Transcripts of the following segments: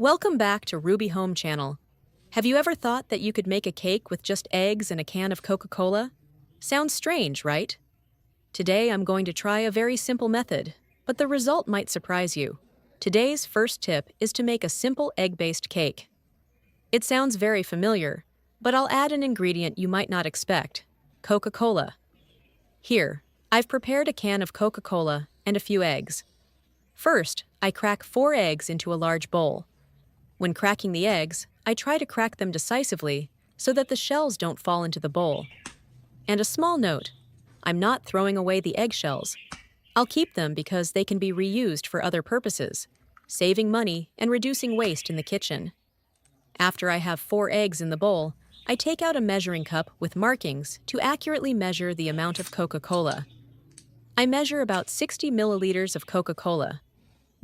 Welcome back to Ruby Home Channel. Have you ever thought that you could make a cake with just eggs and a can of Coca-Cola? Sounds strange, right? Today I'm going to try a very simple method, but the result might surprise you. Today's first tip is to make a simple egg-based cake. It sounds very familiar, but I'll add an ingredient you might not expect: Coca-Cola. Here, I've prepared a can of Coca-Cola and a few eggs. First, I crack 4 eggs into a large bowl. When cracking the eggs, I try to crack them decisively so that the shells don't fall into the bowl. And a small note: I'm not throwing away the eggshells. I'll keep them because they can be reused for other purposes, saving money and reducing waste in the kitchen. After I have 4 eggs in the bowl, I take out a measuring cup with markings to accurately measure the amount of Coca-Cola. I measure about 60 milliliters of Coca-Cola.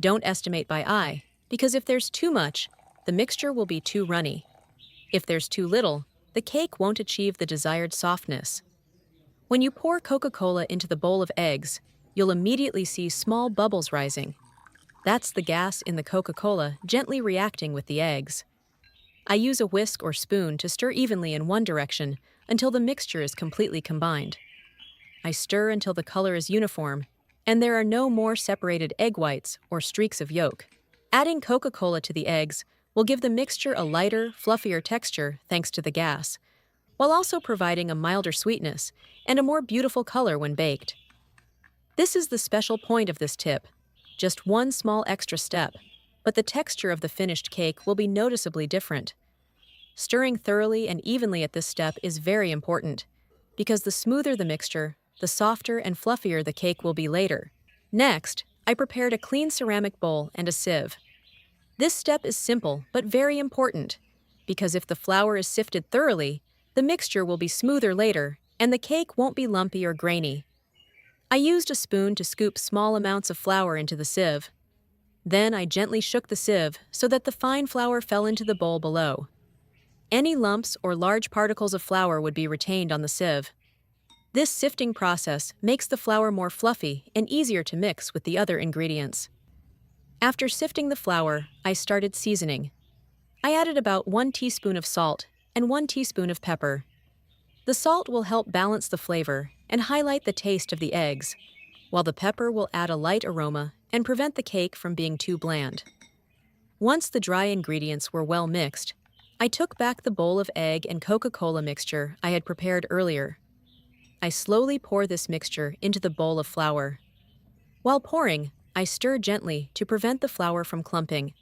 Don't estimate by eye, because if there's too much, the mixture will be too runny. If there's too little, the cake won't achieve the desired softness. When you pour Coca-Cola into the bowl of eggs, you'll immediately see small bubbles rising. That's the gas in the Coca-Cola gently reacting with the eggs. I use a whisk or spoon to stir evenly in one direction until the mixture is completely combined. I stir until the color is uniform, and there are no more separated egg whites or streaks of yolk. Adding Coca-Cola to the eggs will give the mixture a lighter, fluffier texture thanks to the gas, while also providing a milder sweetness and a more beautiful color when baked. This is the special point of this tip: just one small extra step, but the texture of the finished cake will be noticeably different. Stirring thoroughly and evenly at this step is very important, because the smoother the mixture, the softer and fluffier the cake will be later. Next, I prepared a clean ceramic bowl and a sieve. This step is simple but very important, because if the flour is sifted thoroughly, the mixture will be smoother later and the cake won't be lumpy or grainy. I used a spoon to scoop small amounts of flour into the sieve. Then I gently shook the sieve so that the fine flour fell into the bowl below. Any lumps or large particles of flour would be retained on the sieve. This sifting process makes the flour more fluffy and easier to mix with the other ingredients. After sifting the flour, I started seasoning. I added about 1 teaspoon of salt and 1 teaspoon of pepper. The salt will help balance the flavor and highlight the taste of the eggs, while the pepper will add a light aroma and prevent the cake from being too bland. Once the dry ingredients were well mixed, I took back the bowl of egg and Coca-Cola mixture I had prepared earlier. I slowly pour this mixture into the bowl of flour. While pouring, I stir gently to prevent the flour from clumping.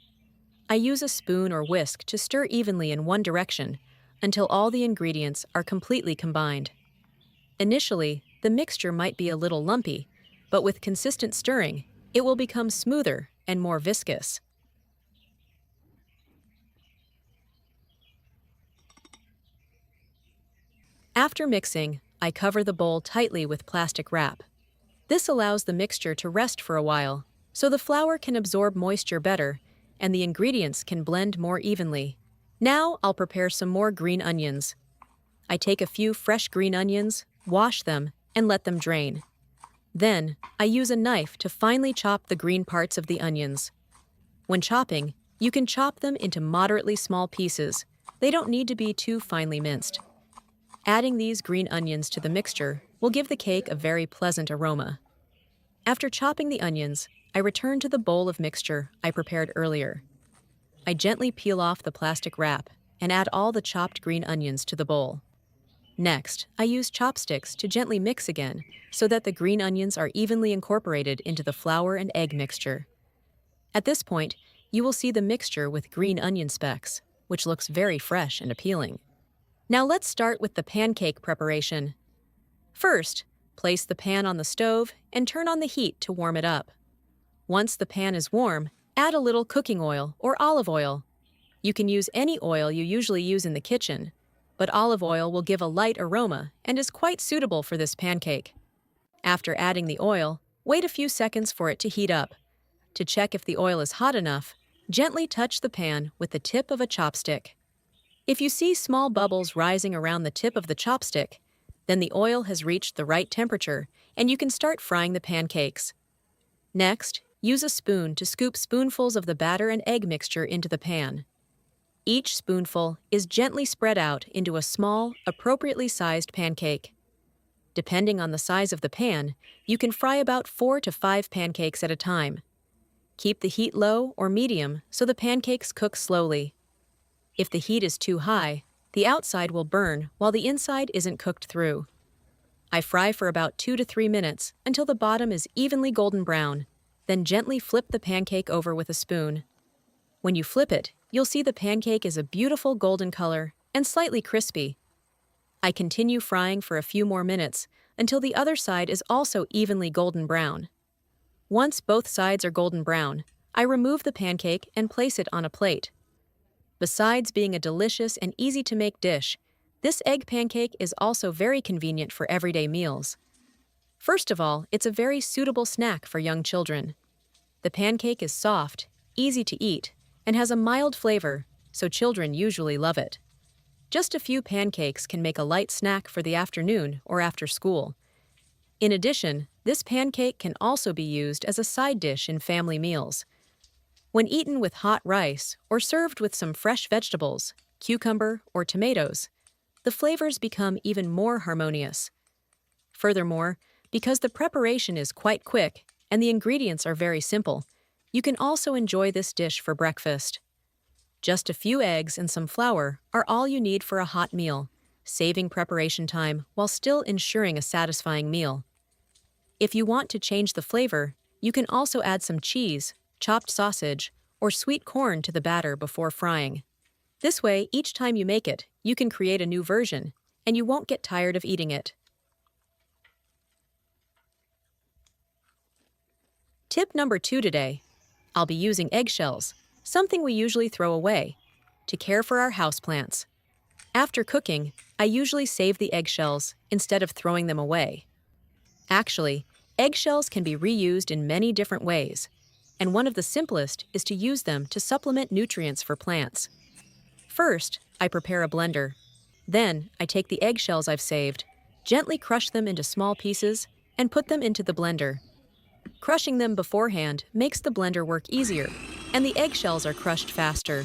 I use a spoon or whisk to stir evenly in one direction until all the ingredients are completely combined. Initially, the mixture might be a little lumpy, but with consistent stirring, it will become smoother and more viscous. After mixing, I cover the bowl tightly with plastic wrap. This allows the mixture to rest for a while, so the flour can absorb moisture better and the ingredients can blend more evenly. Now I'll prepare some more green onions. I take a few fresh green onions, wash them, and let them drain. Then, I use a knife to finely chop the green parts of the onions. When chopping, you can chop them into moderately small pieces. They don't need to be too finely minced. Adding these green onions to the mixture will give the cake a very pleasant aroma. After chopping the onions, I return to the bowl of mixture I prepared earlier. I gently peel off the plastic wrap and add all the chopped green onions to the bowl. Next, I use chopsticks to gently mix again so that the green onions are evenly incorporated into the flour and egg mixture. At this point, you will see the mixture with green onion specks, which looks very fresh and appealing. Now let's start with the pancake preparation. First, place the pan on the stove and turn on the heat to warm it up. Once the pan is warm, add a little cooking oil or olive oil. You can use any oil you usually use in the kitchen, but olive oil will give a light aroma and is quite suitable for this pancake. After adding the oil, wait a few seconds for it to heat up. To check if the oil is hot enough, gently touch the pan with the tip of a chopstick. If you see small bubbles rising around the tip of the chopstick, then the oil has reached the right temperature and you can start frying the pancakes. Next, Use a spoon to scoop spoonfuls of the batter and egg mixture into the pan. Each spoonful is gently spread out into a small, appropriately sized pancake. Depending on the size of the pan, you can fry about 4 to 5 pancakes at a time. Keep the heat low or medium so the pancakes cook slowly. If the heat is too high, the outside will burn while the inside isn't cooked through. I fry for about 2 to 3 minutes until the bottom is evenly golden brown, then gently flip the pancake over with a spoon. When you flip it, you'll see the pancake is a beautiful golden color and slightly crispy. I continue frying for a few more minutes until the other side is also evenly golden brown. Once both sides are golden brown, I remove the pancake and place it on a plate. Besides being a delicious and easy-to-make dish, this egg pancake is also very convenient for everyday meals. First of all, it's a very suitable snack for young children. The pancake is soft, easy to eat, and has a mild flavor, so children usually love it. Just a few pancakes can make a light snack for the afternoon or after school. In addition, this pancake can also be used as a side dish in family meals. When eaten with hot rice or served with some fresh vegetables, cucumber or tomatoes, the flavors become even more harmonious. Furthermore, because the preparation is quite quick and the ingredients are very simple, you can also enjoy this dish for breakfast. Just a few eggs and some flour are all you need for a hot meal, saving preparation time while still ensuring a satisfying meal. If you want to change the flavor, you can also add some cheese, chopped sausage, or sweet corn to the batter before frying. This way, each time you make it, you can create a new version, and you won't get tired of eating it. Tip number 2 today. I'll be using eggshells, something we usually throw away, to care for our houseplants. After cooking, I usually save the eggshells instead of throwing them away. Actually, eggshells can be reused in many different ways, and one of the simplest is to use them to supplement nutrients for plants. First, I prepare a blender. Then, I take the eggshells I've saved, gently crush them into small pieces, and put them into the blender. Crushing them beforehand makes the blender work easier, and the eggshells are crushed faster.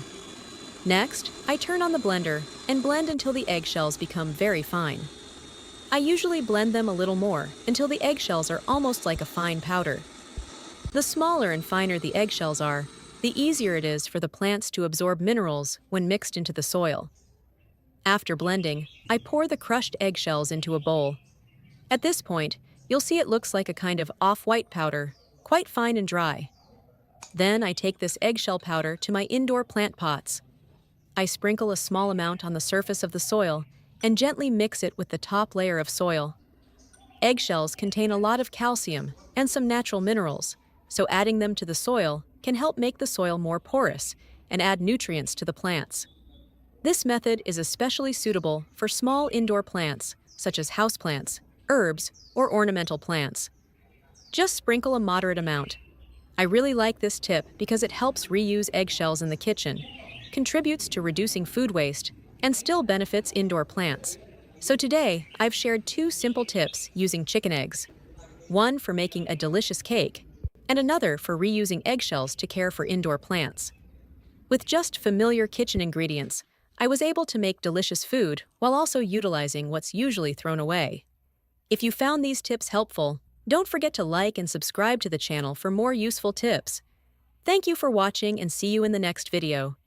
Next, I turn on the blender and blend until the eggshells become very fine. I usually blend them a little more until the eggshells are almost like a fine powder. The smaller and finer the eggshells are, the easier it is for the plants to absorb minerals when mixed into the soil. After blending, I pour the crushed eggshells into a bowl. At this point, you'll see it looks like a kind of off-white powder, quite fine and dry. Then I take this eggshell powder to my indoor plant pots. I sprinkle a small amount on the surface of the soil and gently mix it with the top layer of soil. Eggshells contain a lot of calcium and some natural minerals, so adding them to the soil can help make the soil more porous and add nutrients to the plants. This method is especially suitable for small indoor plants, such as houseplants, herbs, or ornamental plants. Just sprinkle a moderate amount. I really like this tip because it helps reuse eggshells in the kitchen, contributes to reducing food waste, and still benefits indoor plants. So today, I've shared 2 simple tips using chicken eggs. One for making a delicious cake, and another for reusing eggshells to care for indoor plants. With just familiar kitchen ingredients, I was able to make delicious food while also utilizing what's usually thrown away. If you found these tips helpful, don't forget to like and subscribe to the channel for more useful tips. Thank you for watching and see you in the next video.